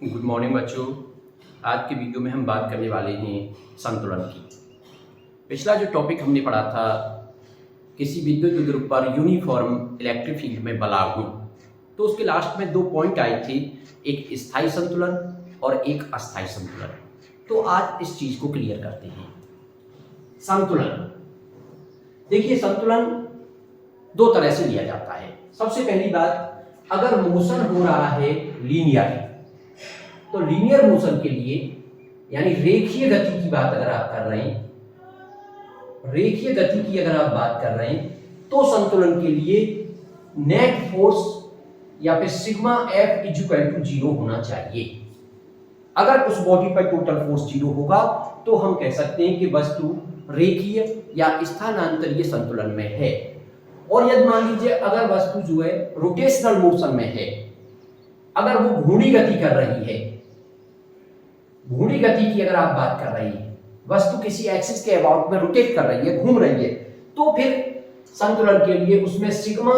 Good morning बच्चों। आज के वीडियो में हम बात करने वाले हैं संतुलन की। पिछला जो टॉपिक हमने पढ़ा था किसी विद्युत ध्रुव पर यूनिफॉर्म इलेक्ट्रिक फील्ड में बल लागू, तो उसके लास्ट में 2 पॉइंट आए थे, एक स्थायी संतुलन और एक अस्थायी संतुलन। तो आज इस चीज को क्लियर करते हैं। संतुलन, देखिए संतुलन 2 तरह से लिया जाता है। सबसे पहली बात, अगर मोशन हो रहा है लीनियर, तो लीनियर मोशन के लिए यानी रेखीय गति की बात अगर आप कर रहे हैं, रेखीय गति की अगर आप बात कर रहे हैं, तो संतुलन के लिए नेट फोर्स या फिर सिग्मा एफ इक्वल टू 0 होना चाहिए। अगर उस बॉडी पर टोटल फोर्स 0 होगा तो हम कह सकते हैं कि वस्तु रेखीय या स्थानांतरीय संतुलन में है। और यदि मान लीजिए अगर वस्तु जो है रोटेशनल मोशन में है, अगर वो घूर्णी गति कर रही है, घूर्णी गति की अगर आप बात कर रही है, वस्तु किसी एक्सिस के अबाउट में रोटेट कर रही है, घूम रही है, तो फिर संतुलन के लिए उसमें सिग्मा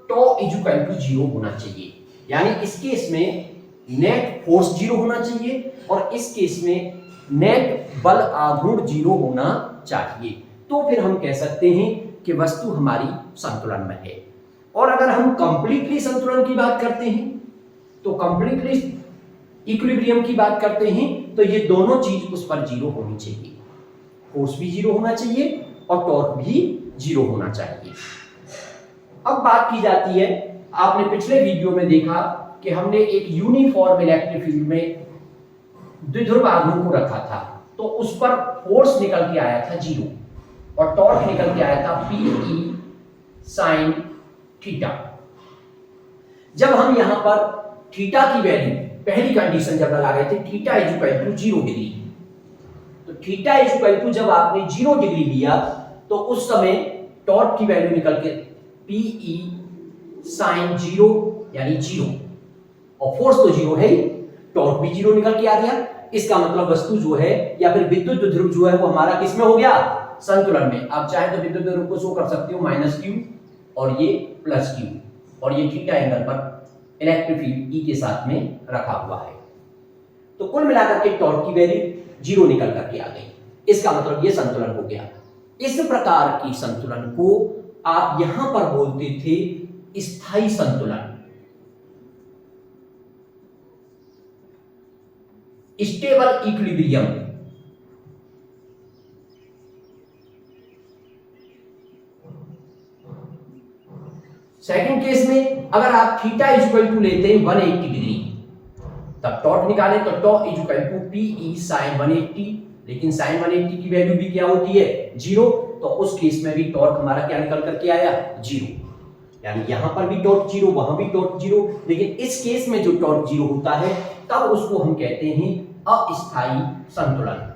टॉ इक्वल टू 0 होना चाहिए। यानी इस केस में नेट फोर्स 0 होना चाहिए और इस केस में नेट बल आघूर्ण 0 होना चाहिए। तो फिर हम कह सकते हैं कि वस्तु हमारी संतुलन में है। और अगर हम कंप्लीटली संतुलन की बात करते हैं, तो कंप्लीटली इक्विलिब्रियम की बात करते हैं, तो ये दोनों चीज उस पर 0 होनी चाहिए। फोर्स भी 0 होना चाहिए और टॉर्क भी 0 होना चाहिए। अब बात की जाती है, आपने पिछले वीडियो में देखा कि हमने एक यूनिफॉर्म इलेक्ट्रिक फील्ड में द्विध्रुव आघूर्ण को रखा था, तो उस पर फोर्स निकल के आया था 0 और टॉर्क निकल के आया था Pe sin थीटा। जब हम यहां पर थीटा की वैल्यू, पहली कंडीशन जब लगा रहे थे थीटा इक्वल टू 0 डिग्री, तो थीटा इक्वल टू जब आपने 0 डिग्री लिया तो उस समय टॉर्क की वैल्यू निकल के Pe sin 0 यानी 0, और फोर्स तो 0 है ही, टॉर्क भी 0 निकल के आ गया। इसका मतलब वस्तु जो है या फिर विद्युत ध्रुव जो है वो हमारा किस में हो गया? संतुलन में। आप चाहे तो विद्युत ध्रुव को शो कर सकते हो -q और ये +q, और ये थीटा एंगल पर इलेक्ट्रिक फील्ड E के साथ में रखा हुआ है। तो कुल मिलाकर के टॉर्क की वैल्यू 0 निकल करके आ गई। इसका मतलब ये संतुलन हो गया। इस प्रकार की संतुलन को आप यहां पर बोलते थे स्थायी संतुलन, स्टेबल इक्विलिब्रियम। सेकंड केस में अगर आप थीटा इक्वल टू लेते हैं 180 डिग्री, तब टॉर्क निकाले तो टॉ इक्वल टू Pe sin 180, लेकिन sin 180 की वैल्यू भी क्या होती है? 0, तो उस केस में भी टॉर्क हमारा क्या निकल करके आया? 0। यानी यहां पर भी टॉर्क 0, वहां भी टॉर्क 0, लेकिन इस केस में जो टॉर्क 0 होता है तब उसको हम कहते हैं अस्थायी संतुलन।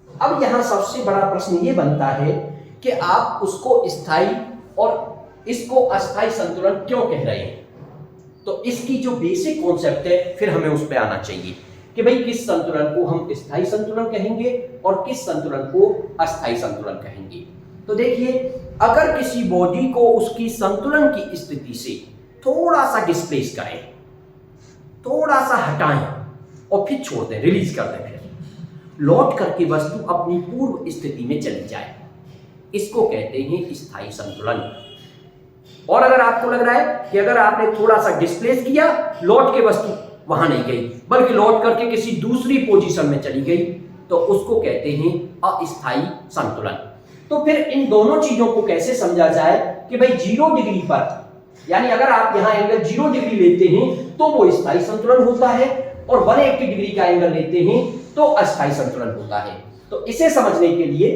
अब यहां सबसे बड़ा प्रश्न यह बनता है कि आप उसको स्थायी और इसको अस्थायी संतुलन क्यों कह रहे हैं? तो इसकी जो बेसिक कॉन्सेप्ट है फिर हमें उस पर आना चाहिए कि भाई किस संतुलन को हम स्थायी संतुलन कहेंगे और किस संतुलन को अस्थायी संतुलन कहेंगे। तो देखिए, अगर किसी बॉडी को उसकी संतुलन की स्थिति से थोड़ा सा डिस्प्लेस करें, थोड़ा सा हटाएं और फिर छोड़ दें, रिलीज कर दें, फिर लौट करके वस्तु अपनी पूर्व स्थिति में चली जाए, इसको कहते हैं स्थायी संतुलन। और अगर आपको लग रहा है कि अगर आपने थोड़ा सा डिस्प्लेस किया, लौट के वस्तु वहां नहीं गई बल्कि लौट करके किसी दूसरी पोजीशन में चली गई, तो उसको कहते हैं अस्थायी संतुलन। तो फिर इन दोनों चीजों को कैसे समझा जाए कि भाई 0 डिग्री पर, यानी अगर आप यहां एंगल 0 डिग्री लेते हैं तो वो स्थायी संतुलन होता है, और 180 डिग्री का एंगल लेते हैं तो अस्थायी संतुलन होता है। तो इसे समझने के लिए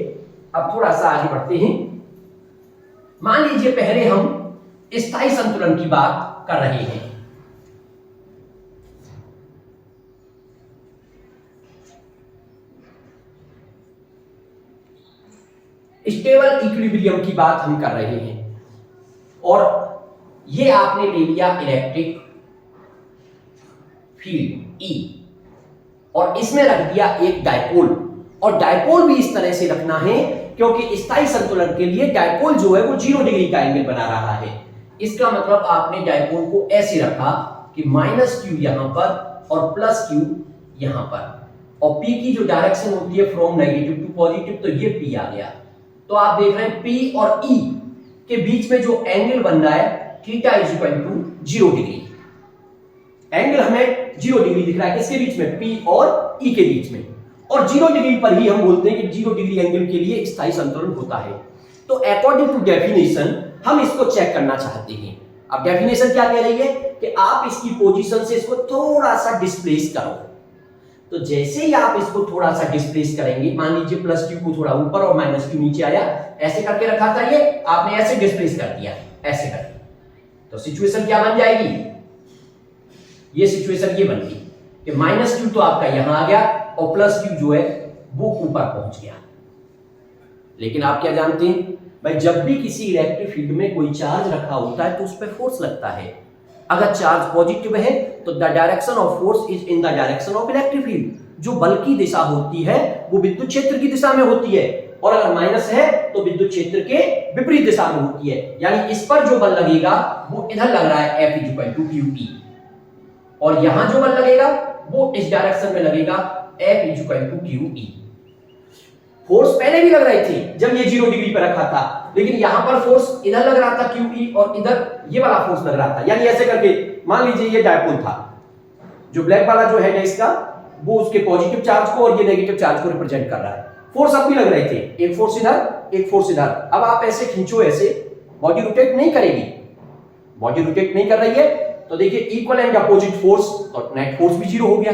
अब थोड़ा सा आगे बढ़ते हैं। मान लीजिए पहले हम स्थायी संतुलन की बात कर रहे हैं। स्टेबल इक्विलिब्रियम की बात हम कर रहे हैं, और ये आपने ले लिया इलेक्ट्रिक फील्ड E, और इसमें रख दिया एक डायपोल, और डायपोल भी इस तरह से रखना है क्योंकि स्थायी संतुलन के लिए डायपोल जो है वो 0 डिग्री का एंगल बना रहा है। इसका मतलब आपने डायपोल को ऐसे रखा कि माइनस क्यू यहां पर और प्लस क्यू यहां पर, और पी की जो डायरेक्शन होती है फ्रॉम नेगेटिव टू पॉजिटिव, तो ये पी आ गया। तो आप देख रहे हैं पी और ई के बीच में जो एंगल बन रहा है theta is equal to 0 degree. Angle हमें 0 डिग्री दिख रहा है किसके बीच में, पी और ई के बीच में, और 0 डिग्री पर ही हम बोलते हैं कि 0 डिग्री एंगल के लिए स्थायी संतुलन होता है। तो अकॉर्डिंग टू डेफिनेशन हम इसको चेक करना चाहते हैं। अब डेफिनेशन क्या कह रही है कि आप इसकी पोजीशन से इसको थोड़ा सा डिस्प्लेस करो। तो जैसे ही आप इसको थोड़ा सा डिस्प्लेस करेंगे, मान लीजिए प्लस क्यू को थोड़ा ऊपर और माइनस क्यू नीचे आया, ऐसे करके रखा था ये, आपने ऐसे डिस्प्लेस कर दिया ऐसे करके, तो सिचुएशन क्या बन जाएगी, ये सिचुएशन ये बन गई कि माइनस क्यू तो आपका यहां आ गया और प्लस क्यू जो है वो ऊपर पहुंच गया। लेकिन आप क्या जानते हैं भाई, जब भी किसी इलेक्ट्रिक फील्ड में कोई चार्ज रखा होता है तो उस पर फोर्स लगता है। अगर चार्ज पॉजिटिव है तो the direction of force is in the direction of electric field. जो बल की दिशा होती है वो विद्युत क्षेत्र की दिशा में होती है, और अगर माइनस है तो विद्युत क्षेत्र के विपरीत दिशा में होती है। यानी इस पर जो बल लगेगा वो इधर लग रहा है F is equal to QE, और यहां जो बल लगेगा वो इस डायरेक्शन में लगेगा F is equal to QE। Force पहले भी लग रहे थे जब ये 0 डिग्री पर रखा था, लेकिन यहां पर फोर्स इधर लग रहा था QE और इधर ये वाला फोर्स लग रहा था। यानी ऐसे करके मान लीजिए ये डायपोल था, जो ब्लैक वाला जो है इसका वो उसके पॉजिटिव चार्ज को और ये नेगेटिव चार्ज को रिप्रेजेंट कर रहा है। फोर्स अब भी लग रहे थे, एक फोर्स इधर एक फोर्स इधर। अब आप ऐसे खींचो, ऐसे बॉडी रोटेट नहीं करेगी, बॉडी रोटेट नहीं कर रही है, तो देखिए इक्वल एंड अपोजिट फोर्स, और नेट फोर्स भी 0 हो गया।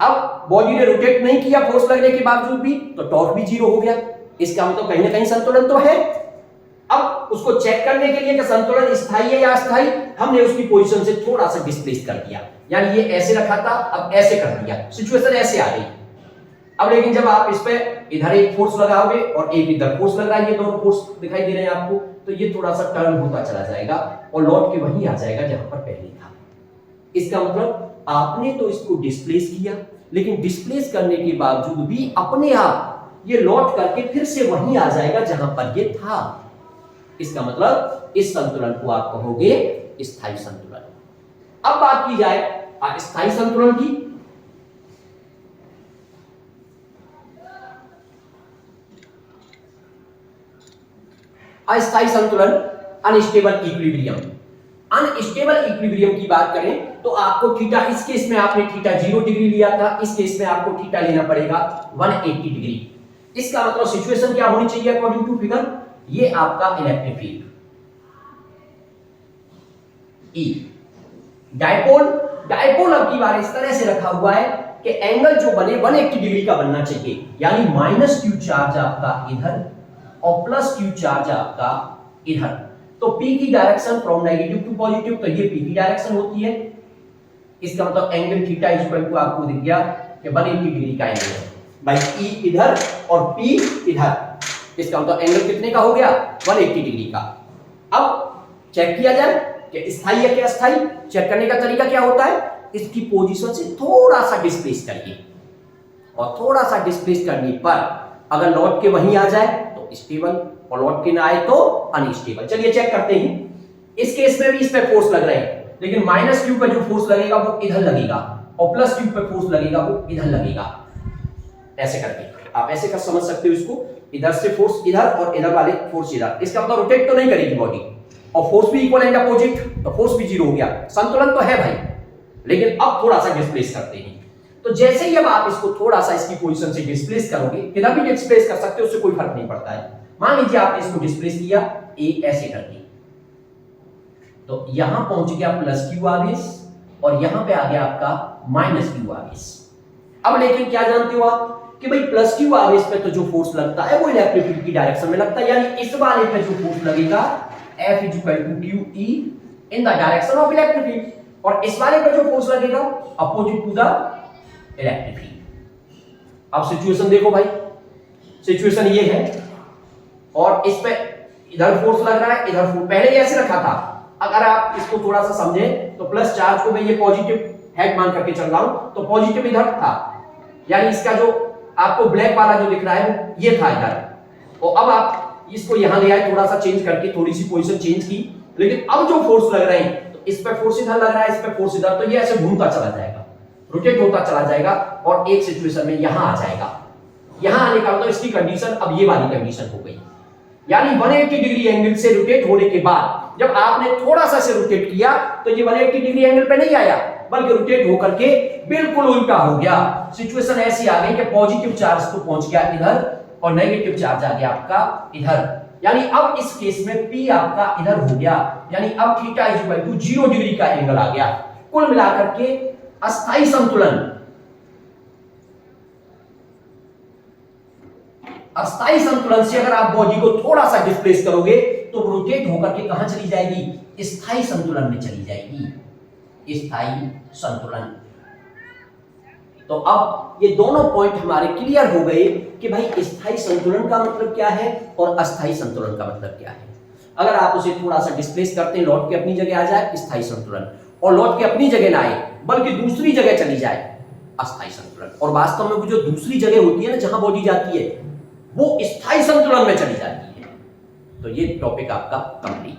अब बॉडी ने रोटेट नहीं किया फोर्स लगने के बावजूद भी, तो टॉर्क भी 0 हो गया। इसका मतलब कहीं ना कहीं संतुलन तो है। अब उसको चेक करने के लिए कि संतुलन स्थायी है या अस्थायी, हमने उसकी पोजीशन से थोड़ा सा डिस्प्लेस कर दिया। यानी ये ऐसे रखा था, अब ऐसे कर दिया, सिचुएशन ऐसे आ गई। अब लेकिन जब आप इस पे इधर एक फोर्स लगाओगे और एक इधर फोर्स लग रहा है, ये दोनों फोर्स दिखाई दे रहे हैं आपको, तो ये थोड़ा सा टर्न होता चला जाएगा और लौट के वहीं आ जाएगा जहां पर पहले था। इसका मतलब आपने तो इसको डिस्प्लेस किया, लेकिन डिस्प्लेस करने के बावजूद भी अपने आप ये लौट करके फिर से वहीं आ जाएगा जहां पर ये था। इसका मतलब इस संतुलन को आप कहोगे स्थायी संतुलन। अब बात की जाए अस्थायी संतुलन की। अस्थायी संतुलन, अनस्टेबल इक्विलिब्रियम। अनस्टेबल इक्विलिब्रियम की बात करें तो आपको थीटा, इस केस में आपने थीटा 0 डिग्री लिया था, इस केस में आपको थीटा लेना पड़ेगा 180 डिग्री। इसका मतलब सिचुएशन क्या होनी चाहिए अकॉर्डिंग टू फिगर, ये आपका electric field E। Dipole, dipole अब की बार इस तरह से रखा हुआ है कि एंगल जो बने 180 डिग्री का बनना चाहिए। यानी माइनस क्यू चार्ज आपका इधर और प्लस क्यू चार्ज आपका इधर। तो P की direction from negative to positive, तो ये P की डायरेक्शन होती है। इसका मतलब angle theta is equal to आपको दिख गया कि 180 डिग्री का एंगल है भाई। E इधर और P इधर, इसका मतलब एंगल कितने का हो गया, 180 डिग्री का। अब चेक किया जाए कि स्थायी है कि अस्थायी। चेक करने का तरीका क्या होता है, इसकी पोजीशन से थोड़ा सा डिस्प्लेस करिए, और थोड़ा सा डिस्प्लेस करने पर अगर लौट के वहीं आ जाए तो स्टेबल, और लौट के ना आए तो अनस्टेबल। चलिए चेक करते हैं। इस केस में भी इस पे फोर्स लग रहे हैं, लेकिन माइनस क्यू पे जो फोर्स लगेगा वो इधर लगेगा और प्लस क्यू पे फोर्स लगेगा वो इधर लगेगा। ऐसे करके आप ऐसे कर समझ सकते हो इसको, इधर से फोर्स इधर और इधर वाले फोर्स इधर। इसका मतलब रोटेट तो नहीं करेगी बॉडी, और फोर्स भी इक्वल एंड अपोजिट, तो फोर्स भी 0 हो गया। संतुलन तो है भाई, लेकिन अब थोड़ा सा डिस्प्लेस करते हैं। तो जैसे ही अब आप इसको थोड़ा सा इसकी पोजीशन से डिस्प्लेस करोगे, किधर भी डिस्प्लेस कर सकते हो, उससे कोई फर्क नहीं पड़ता है। मान लीजिए आपने इसको डिस्प्लेस किया ए ऐसे करके, तो यहां पहुंच गया प्लस क्यू आवेश और यहां पे आ गया आपका माइनस क्यू आवेश। अब लेकिन क्या जानते हो आप कि भाई प्लस क्यू आवेश पे तो जो फोर्स लगता है वो इलेक्ट्रिक फील्ड की डायरेक्शन में लगता है। यानी इस वाले पे जो फोर्स लगेगा F is equal to QE in the direction of electric field, और इस वाले पे जो फोर्स लगेगा opposite to the electric field. अब सिचुएशन देखो भाई, सिचुएशन ये है, और इस पे इधर फोर्स लग रहा है, इधर फोर्स पहले ऐसे रखा था। अगर आप इसको थोड़ा सा समझे तो प्लस चार्ज को मैं ये पॉजिटिव हेड मान करके चल रहा हूं, तो पॉजिटिव इधर था, यानी इसका जो आपको ब्लैक वाला जो दिख रहा है वो ये था इधर। और अब आप इसको यहां ले आए, थोड़ा सा चेंज करके, थोड़ी सी पोजीशन चेंज की, लेकिन अब जो फोर्स लग रहे हैं, तो इस पे फोर्स इधर लग रहा है, इस पे फोर्स इधर, तो ये ऐसे घूमता चला जाएगा, रोटेट होता चला जाएगा और एक सिचुएशन में यहां आ जाएगा। यहां आने का मतलब इसकी कंडीशन अब ये वाली कंडीशन हो गई, यानी 180 डिग्री एंगल से रोटेट होने के बाद जब आपने थोड़ा सा से रोटेट किया तो ये 180 डिग्री एंगल पे नहीं आया, बल्कि रोटेट होकर के बिल्कुल उल्टा हो गया। सिचुएशन ऐसी आ गई कि पॉजिटिव चार्ज तो पहुंच गया इधर और नेगेटिव चार्ज आ गया आपका इधर, यानी अब इस केस में P आपका इधर हो गया, यानी अब theta is equal to 0 degree का एंगल आ गया। कुल मिलाकर के अस्थायी संतुलन, अस्थायी संतुलन से अगर आप बॉडी को थोड़ा सा डिस्प्लेस करोगे तो रोटेट होकर के कहां चली जाएगी, स्थायी संतुलन में चली जाएगी, स्थायी संतुलन। तो अब ये दोनों पॉइंट हमारे क्लियर हो गए कि भाई स्थायी संतुलन का मतलब क्या है और अस्थायी संतुलन का मतलब क्या है। अगर आप उसे थोड़ा सा डिस्प्लेस करते हैं, लौट के अपनी जगह आ जाए स्थायी संतुलन, और लौट के अपनी जगह ना आए बल्कि दूसरी जगह चली जाए अस्थायी संतुलन, और वास्तव में वो जो दूसरी जगह होती है ना जहां बॉडी जाती है वो स्थायी संतुलन में चली जाती है। तो ये टॉपिक आपका कंप्लीट।